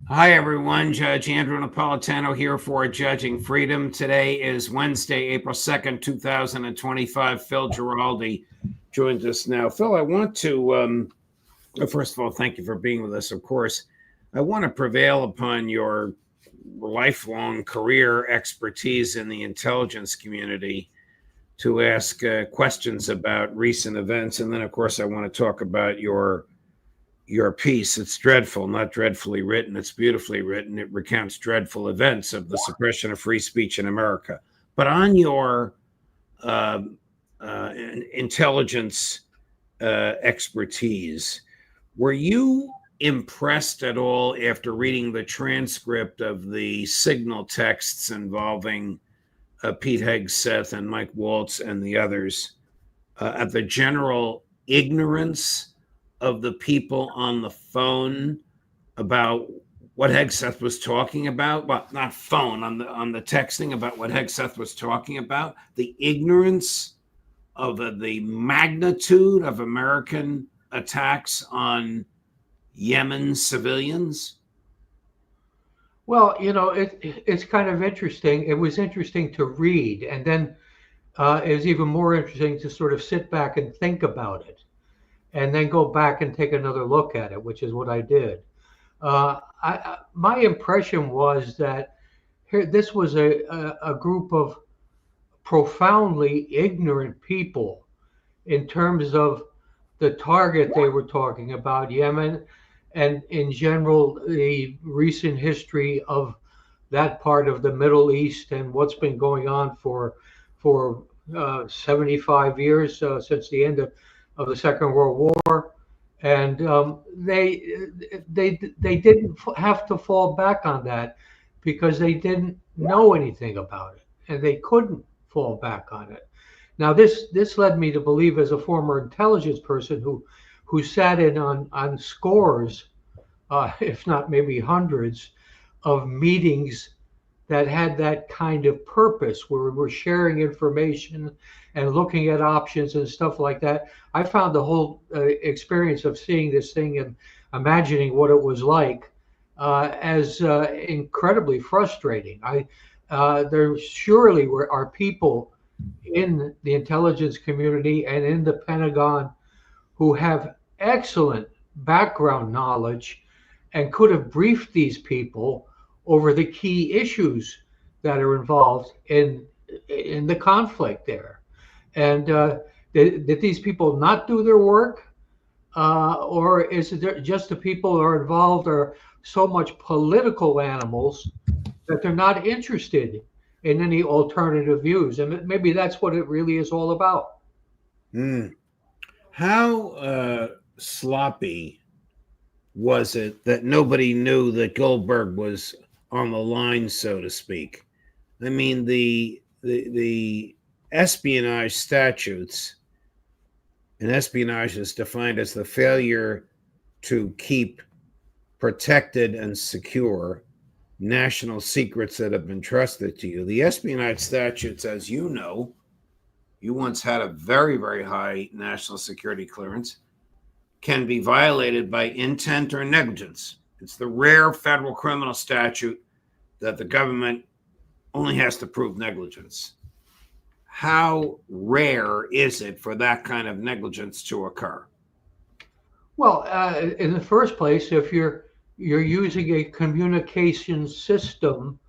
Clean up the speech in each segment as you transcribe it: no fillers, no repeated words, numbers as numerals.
Hi, everyone. Judge Andrew Napolitano here for Judging Freedom. Today is Wednesday, April 2nd, 2025. Phil Giraldi joins us now. Phil, I want to, first of all, thank you for being with us, of course. I want to prevail upon your lifelong career expertise in the intelligence community to ask questions about recent events. And then, of course, I want to talk about your piece. It's dreadful, not dreadfully written. It's beautifully written. It recounts dreadful events of the suppression of free speech in America. But on your uh, intelligence expertise, were you impressed at all after reading the transcript of the signal texts involving Pete Hegseth and Mike Waltz and the others at the general ignorance of the people on the phone about what Hegseth was talking about? Well, not phone, on the texting about what Hegseth was talking about, the ignorance of the magnitude of American attacks on Yemen civilians? Well, it's kind of interesting. It was interesting to read, and then it was even more interesting to sort of sit back and think about it, and then go back and take another look at it, which is what I did. My impression was that this was a group of profoundly ignorant people in terms of the target they were talking about, Yemen, and in general, the recent history of that part of the Middle East and what's been going on for 75 years since the end of the Second World War. And they didn't have to fall back on that because they didn't know anything about it, and they couldn't fall back on it. Now, this led me to believe, as a former intelligence person who sat in on scores, if not maybe hundreds, of meetings that had that kind of purpose, where we're sharing information and looking at options and stuff like that. I found the whole experience of seeing this thing and imagining what it was like as incredibly frustrating. There surely are people in the intelligence community and in the Pentagon who have excellent background knowledge and could have briefed these people over the key issues that are involved in the conflict there. And did these people not do their work, or is it just the people who are involved are so much political animals that they're not interested in any alternative views? And maybe that's what it really is all about. Mm. How sloppy was it that nobody knew that Goldberg was on the line, so to speak? I mean, the espionage statutes, and espionage is defined as the failure to keep protected and secure national secrets that have been trusted to you. The espionage statutes, as you know, you once had a very, very high national security clearance, can be violated by intent or negligence. It's the rare federal criminal statute that the government only has to prove negligence. How rare is it for that kind of negligence to occur? Well, in the first place, if you're using a communication system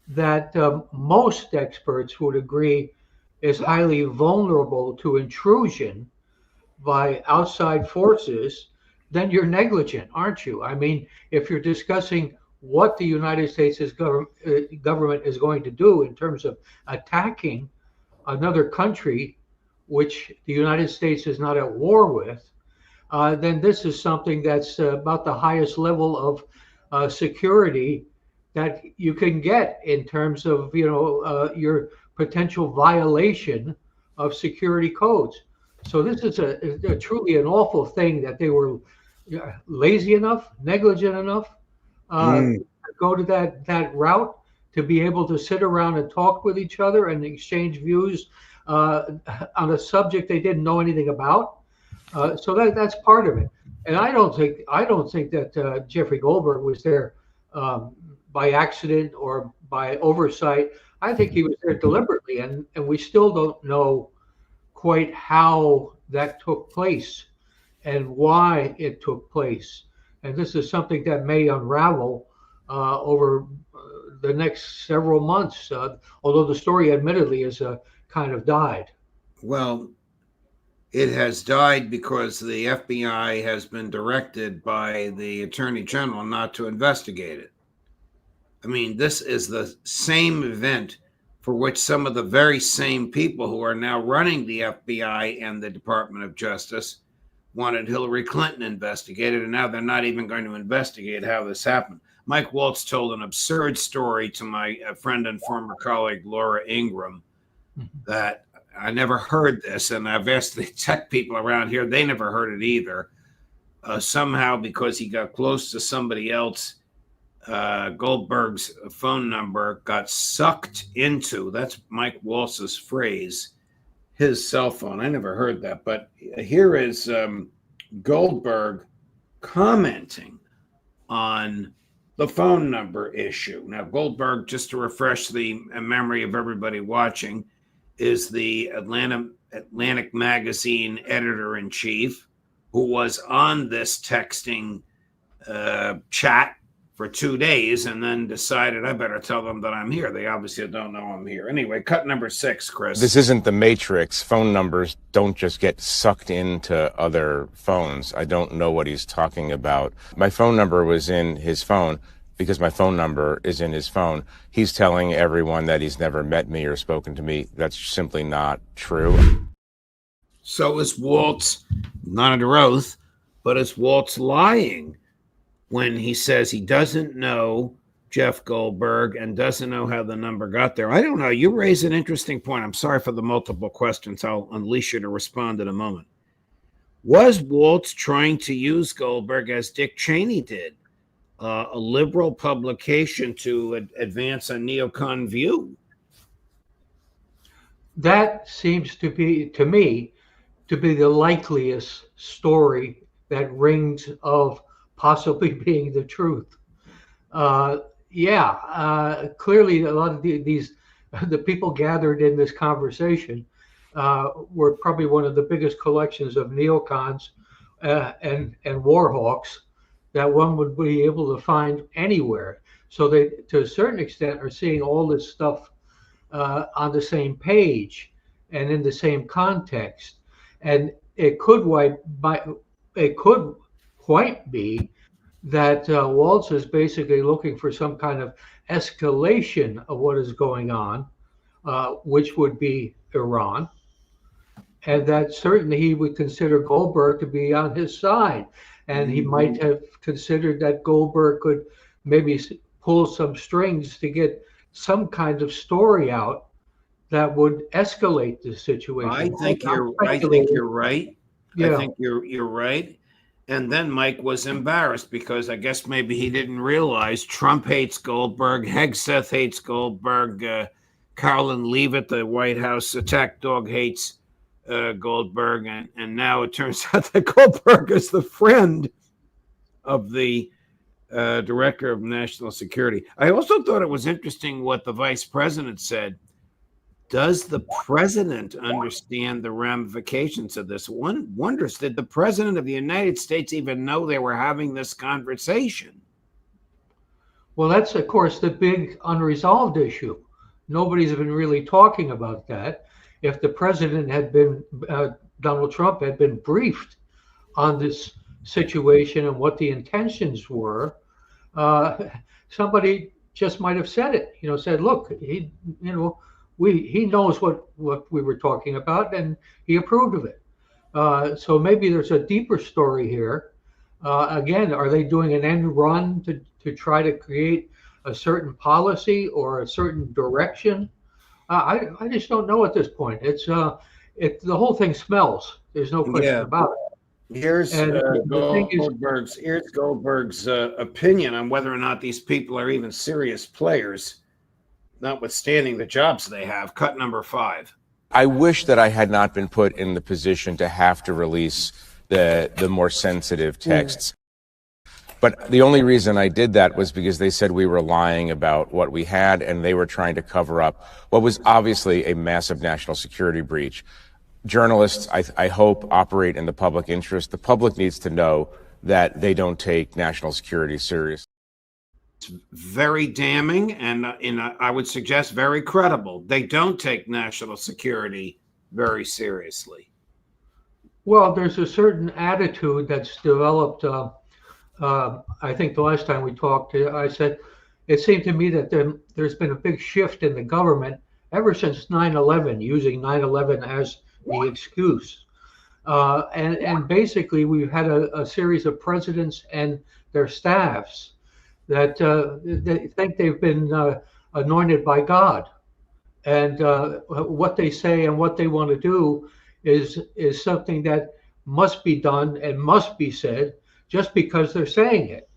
that most experts would agree is highly vulnerable to intrusion by outside forces, then you're negligent, aren't you? I mean, if you're discussing what the United States government is going to do in terms of attacking another country, which the United States is not at war with, then this is something that's about the highest level of security that you can get in terms of your potential violation of security codes. So this is a truly an awful thing that they were lazy enough, negligent enough Mm. to go to that route, to be able to sit around and talk with each other and exchange views on a subject they didn't know anything about. So that's part of it. And I don't think that Jeffrey Goldberg was there by accident or by oversight. I think he was there deliberately, and we still don't know quite how that took place and why it took place. And this is something that may unravel over the next several months, although the story admittedly is kind of died. Well, it has died because the FBI has been directed by the Attorney General not to investigate it. I mean, this is the same event for which some of the very same people who are now running the FBI and the Department of Justice wanted Hillary Clinton investigated, and now they're not even going to investigate how this happened. Mike Waltz told an absurd story to my friend and former colleague Laura Ingram that I never heard this, and I've asked the tech people around here, they never heard it either. Somehow, because he got close to somebody else, Goldberg's phone number got sucked into, that's Mike Waltz's phrase, his cell phone. I never heard that, but here is Goldberg commenting on the phone number issue. Now, Goldberg, just to refresh the memory of everybody watching, is the Atlantic Magazine editor-in-chief who was on this texting chat for 2 days and then decided, I better tell them that I'm here. They obviously don't know I'm here. Anyway, cut number 6, Chris. This isn't the Matrix. Phone numbers don't just get sucked into other phones. I don't know what he's talking about. My phone number was in his phone because my phone number is in his phone. He's telling everyone that he's never met me or spoken to me. That's simply not true. So is Waltz, not under oath, but is Waltz lying when he says he doesn't know Jeff Goldberg and doesn't know how the number got there? I don't know. You raise an interesting point. I'm sorry for the multiple questions. I'll unleash you to respond in a moment. Was Waltz trying to use Goldberg as Dick Cheney did, a liberal publication to advance a neocon view? That seems to be, to me, to be the likeliest story that rings of possibly being the truth. Clearly a lot of the people gathered in this conversation were probably one of the biggest collections of neocons and war hawks that one would be able to find anywhere. So they, to a certain extent, are seeing all this stuff on the same page and in the same context. And it could quite be that Waltz is basically looking for some kind of escalation of what is going on, which would be Iran. And that certainly he would consider Goldberg to be on his side. And he might have considered that Goldberg could maybe pull some strings to get some kind of story out that would escalate the situation. I think you're right. Yeah. I think you're right. And then Mike was embarrassed because I guess maybe he didn't realize Trump hates Goldberg, Hegseth hates Goldberg, Carolyn Leavitt, the White House attack dog, hates Goldberg, and now it turns out that Goldberg is the friend of the director of national security. I also thought it was interesting what the vice president said. Does the president understand the ramifications of this? One wonders, did the president of the United States even know they were having this conversation? Well, that's, of course, the big unresolved issue. Nobody's been really talking about that. If the president had been, Donald Trump had been briefed on this situation and what the intentions were, somebody just might have said it, said, look, he knows what we were talking about and he approved of it. So maybe there's a deeper story here. Again, are they doing an end run to try to create a certain policy or a certain direction? I just don't know at this point. It's the whole thing smells. There's no question about it. Here's Goldberg's opinion on whether or not these people are even serious players, notwithstanding the jobs they have. Cut number 5. I wish that I had not been put in the position to have to release the more sensitive texts. But the only reason I did that was because they said we were lying about what we had, and they were trying to cover up what was obviously a massive national security breach. Journalists, I hope, operate in the public interest. The public needs to know that they don't take national security seriously. It's very damning, and I would suggest very credible. They don't take national security very seriously. Well, there's a certain attitude that's developed. I think the last time we talked, I said it seemed to me that there's been a big shift in the government ever since 9/11, using 9/11 as the excuse. And basically, we've had a series of presidents and their staffs that they think they've been anointed by God. And what they say and what they want to do is something that must be done and must be said just because they're saying it.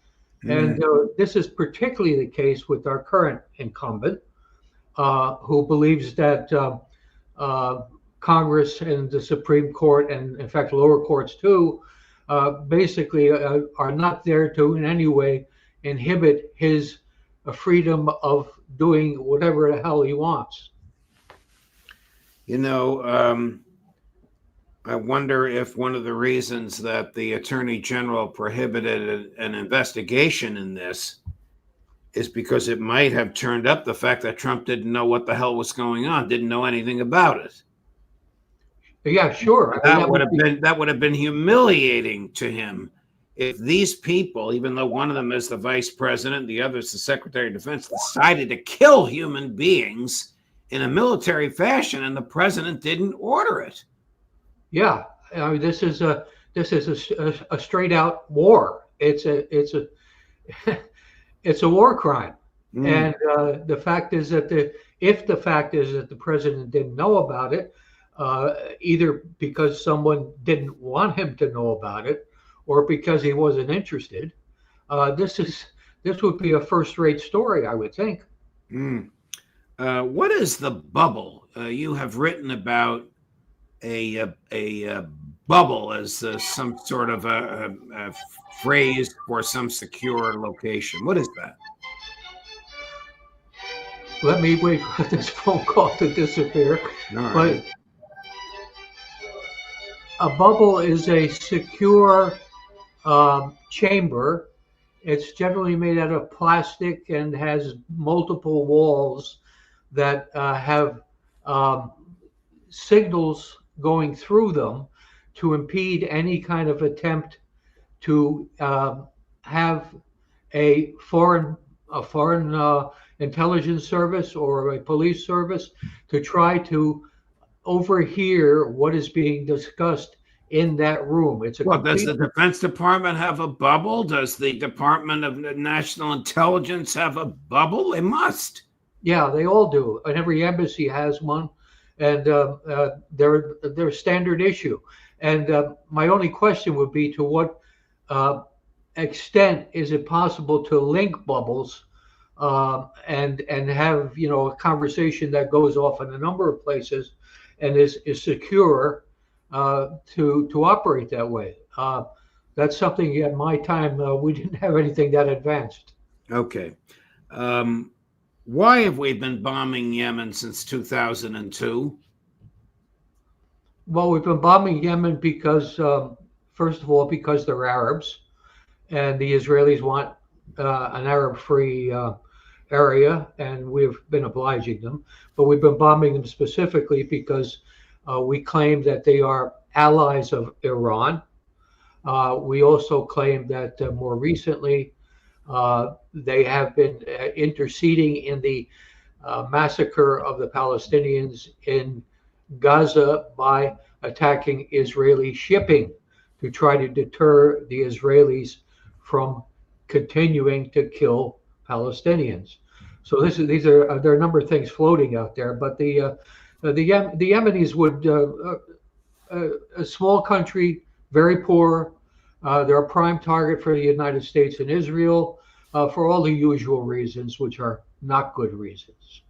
And this is particularly the case with our current incumbent, who believes that Congress and the Supreme Court, and in fact lower courts too, basically are not there to in any way inhibit his freedom of doing whatever the hell he wants. You know, I wonder if one of the reasons that the Attorney General prohibited an investigation in this is because it might have turned up the fact that Trump didn't know what the hell was going on, didn't know anything about it. Yeah, sure. That would have been humiliating to him if these people, even though one of them is the vice president, the other is the Secretary of Defense, decided to kill human beings in a military fashion, and the president didn't order it. Yeah, I mean, this is a straight out war. It's a it's a war crime. And the fact is that the fact is that the president didn't know about it, either because someone didn't want him to know about it, or because he wasn't interested, this would be a first-rate story, I would think. What is the bubble? You have written about a bubble as some sort of a phrase for some secure location. What is that? Let me wait for this phone call to disappear. All But right. a bubble is a secure chamber. It's generally made out of plastic and has multiple walls that have signals going through them to impede any kind of attempt to have a foreign intelligence service or a police service to try to overhear what is being discussed in that room. It's a Well, does the Defense Department have a bubble? Does the Department of National Intelligence have a bubble? They must. Yeah, they all do, and every embassy has one, and they're standard issue. And my only question would be, to what extent is it possible to link bubbles and have a conversation that goes off in a number of places and is secure to operate that way? That's something at my time we didn't have anything that advanced. Okay. Why have we been bombing Yemen since 2002? Well, we've been bombing Yemen because, first of all, because they're Arabs, and the Israelis want an Arab-free area, and we've been obliging them. But we've been bombing them specifically because we claim that they are allies of Iran. We also claim that more recently they have been interceding in the massacre of the Palestinians in Gaza by attacking Israeli shipping to try to deter the Israelis from continuing to kill Palestinians. So there are a number of things floating out there, but the Yemenis would, a small country, very poor, they're a prime target for the United States and Israel for all the usual reasons, which are not good reasons.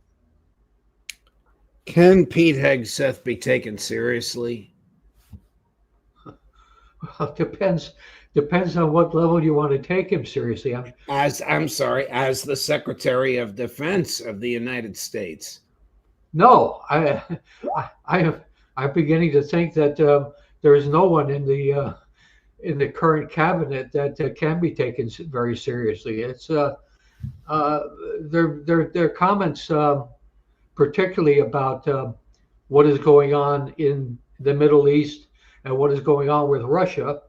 Can Pete Hegseth be taken seriously? Depends depends on what level you want to take him seriously. As the Secretary of Defense of the United States. No, I'm beginning to think that there is no one in the current cabinet that can be taken very seriously. It's their comments, particularly about what is going on in the Middle East and what is going on with Russia,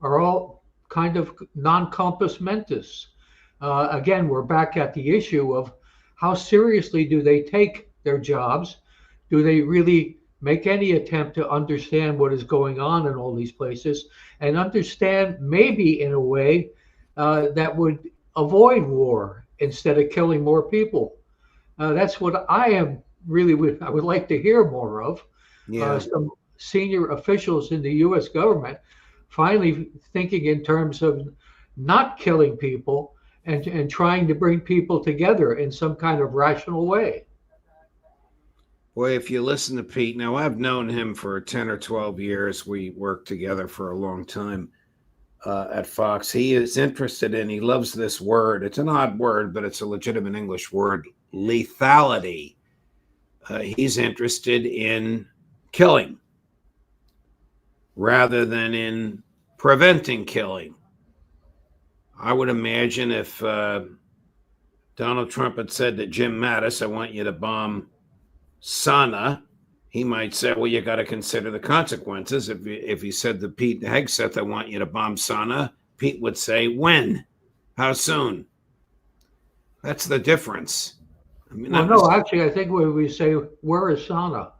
are all kind of non-compos mentis. Again, we're back at the issue of how seriously do they take their jobs? Do they really make any attempt to understand what is going on in all these places and understand maybe in a way that would avoid war instead of killing more people? That's what I would like to hear more of. Yeah. Some senior officials in the U.S. government finally thinking in terms of not killing people and trying to bring people together in some kind of rational way. Boy, if you listen to Pete, now I've known him for 10 or 12 years. We worked together for a long time at Fox. He is interested in, he loves this word. It's an odd word, but it's a legitimate English word, lethality. He's interested in killing rather than in preventing killing. I would imagine if Donald Trump had said to Jim Mattis, I want you to bomb Sana, he might say, well, you got to consider the consequences. If he said to Pete Hegseth, I want you to bomb Sana, Pete would say, when? How soon? That's the difference. I mean, well, no, actually, I think when we say, where is Sana?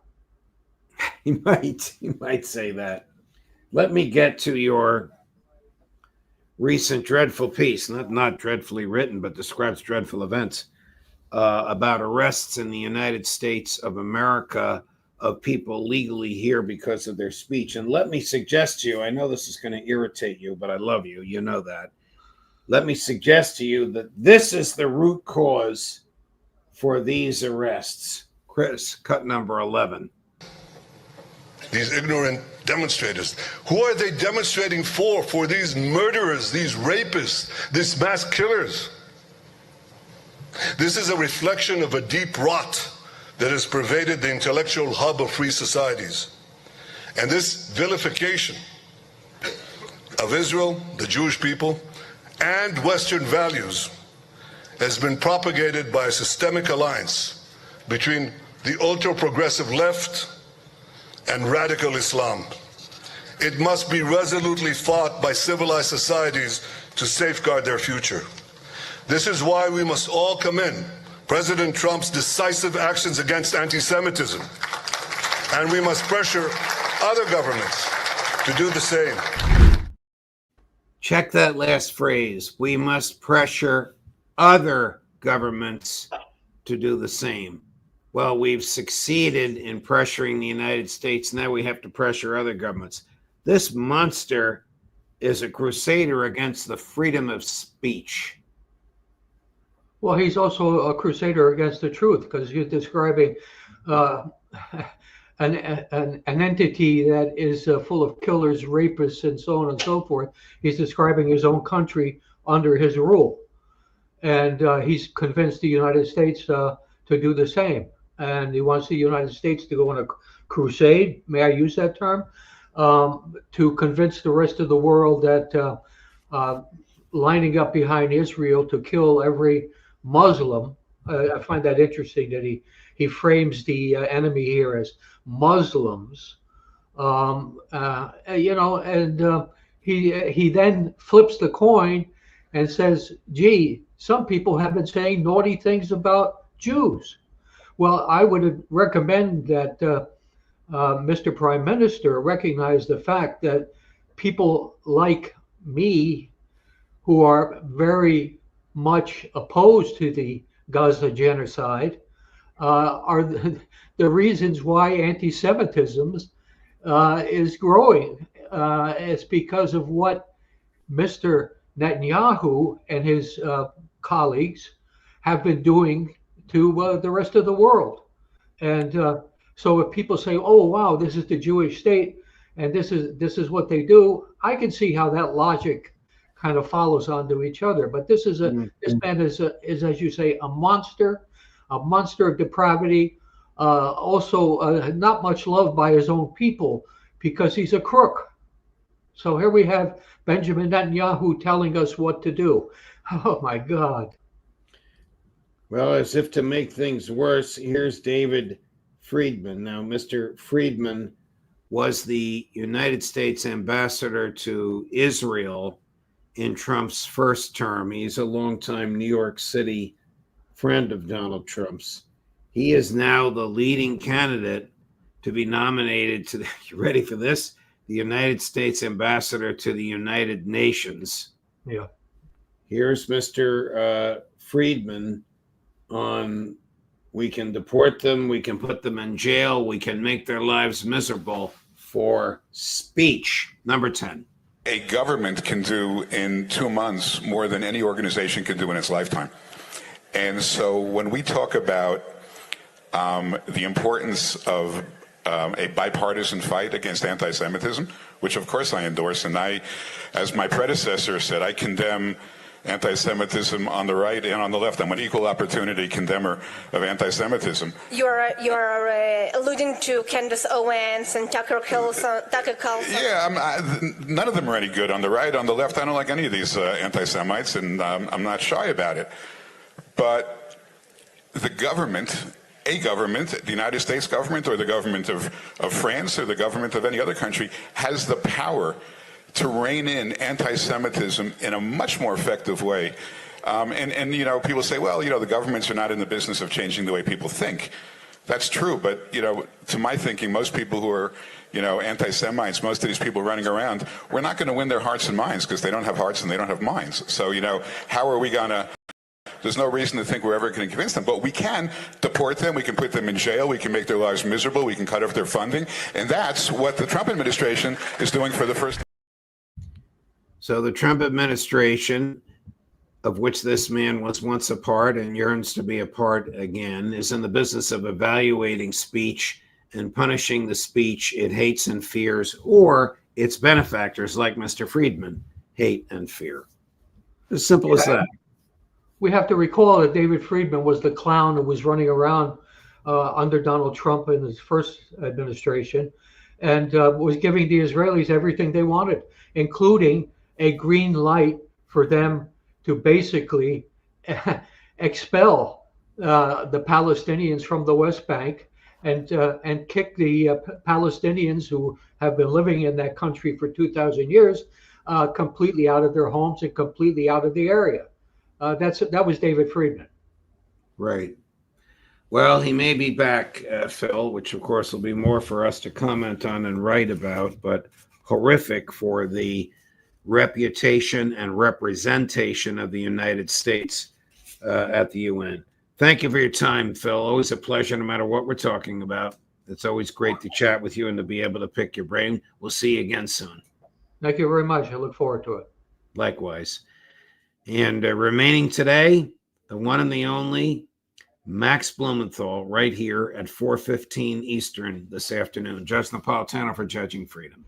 He might say that. Let me get to your recent dreadful piece, not dreadfully written, but describes dreadful events about arrests in the United States of America of people legally here because of their speech. And let me suggest to you, I know this is going to irritate you, but I love you. You know that. Let me suggest to you that this is the root cause for these arrests. Chris, cut number 11. These ignorant demonstrators. Who are they demonstrating for? For these murderers, these rapists, these mass killers. This is a reflection of a deep rot that has pervaded the intellectual hub of free societies. And this vilification of Israel, the Jewish people, and Western values has been propagated by a systemic alliance between the ultra-progressive left and radical Islam. It must be resolutely fought by civilized societies to safeguard their future. This is why we must all commend President Trump's decisive actions against anti-Semitism, and we must pressure other governments to do the same. Check that last phrase. We must pressure other governments to do the same. Well, we've succeeded in pressuring the United States. Now we have to pressure other governments. This monster is a crusader against the freedom of speech. Well, he's also a crusader against the truth because he's describing an entity that is full of killers, rapists, and so on and so forth. He's describing his own country under his rule. And he's convinced the United States to do the same. And he wants the United States to go on a crusade, may I use that term, to convince the rest of the world that lining up behind Israel to kill every Muslim. I find that interesting that he frames the enemy here as Muslims, he then flips the coin and says, gee, some people have been saying naughty things about Jews. Well, I would recommend that Mr. Prime Minister recognize the fact that people like me, who are very much opposed to the Gaza genocide, are the reasons why anti-Semitism is growing. It's because of what Mr. Netanyahu and his colleagues have been doing to the rest of the world. And so if people say, oh, wow, this is the Jewish state, and this is what they do. I can see how that logic kind of follows onto each other. But this man is as you say, a monster of depravity. Also, not much loved by his own people because he's a crook. So here we have Benjamin Netanyahu telling us what to do. Oh my God. Well, as if to make things worse, here's David Friedman. Now, Mr. Friedman was the United States ambassador to Israel in Trump's first term. He's a longtime New York City friend of Donald Trump's. He is now the leading candidate to be nominated to you ready for this? The United States ambassador to the United Nations. Yeah. Here's Mr. Friedman on we can deport them, we can put them in jail, we can make their lives miserable for speech. Number 10. A government can do in 2 months more than any organization can do in its lifetime. And so when we talk about the importance of a bipartisan fight against anti-Semitism, which of course I endorse, and I, as my predecessor said, I condemn anti-Semitism on the right and on the left. I'm an equal opportunity condemner of anti-Semitism. You're alluding to Candace Owens and Tucker Carlson. Yeah, none of them are any good on the right. On the left, I don't like any of these anti-Semites, and I'm not shy about it. But the government, the United States government or the government of France or the government of any other country, has the power to rein in anti-Semitism in a much more effective way. And you know, people say, well, you know, the governments are not in the business of changing the way people think. That's true, but, you know, to my thinking, most people who are, you know, anti-Semites, most of these people running around, we're not going to win their hearts and minds because they don't have hearts and they don't have minds. So, you know, how are we going to... There's no reason to think we're ever going to convince them, but we can deport them, we can put them in jail, we can make their lives miserable, we can cut off their funding, and that's what the Trump administration is doing for the first time. So the Trump administration, of which this man was once a part and yearns to be a part again, is in the business of evaluating speech and punishing the speech it hates and fears, or its benefactors like Mr. Friedman hate and fear. As simple as that. We have to recall that David Friedman was the clown who was running around under Donald Trump in his first administration and was giving the Israelis everything they wanted, including a green light for them to basically expel the Palestinians from the West Bank and kick the Palestinians who have been living in that country for 2,000 years completely out of their homes and completely out of the area. That was David Friedman. Right. Well, he may be back, Phil, which of course will be more for us to comment on and write about, but horrific for the reputation and representation of the United States at the UN. Thank you for your time, Phil. Always a pleasure, no matter what we're talking about. It's always great to chat with you and to be able to pick your brain. We'll see you again soon. Thank you very much. I look forward to it. Likewise. And remaining today, the one and the only Max Blumenthal, right here at 4:15 Eastern this afternoon. Judge Napolitano for Judging Freedom.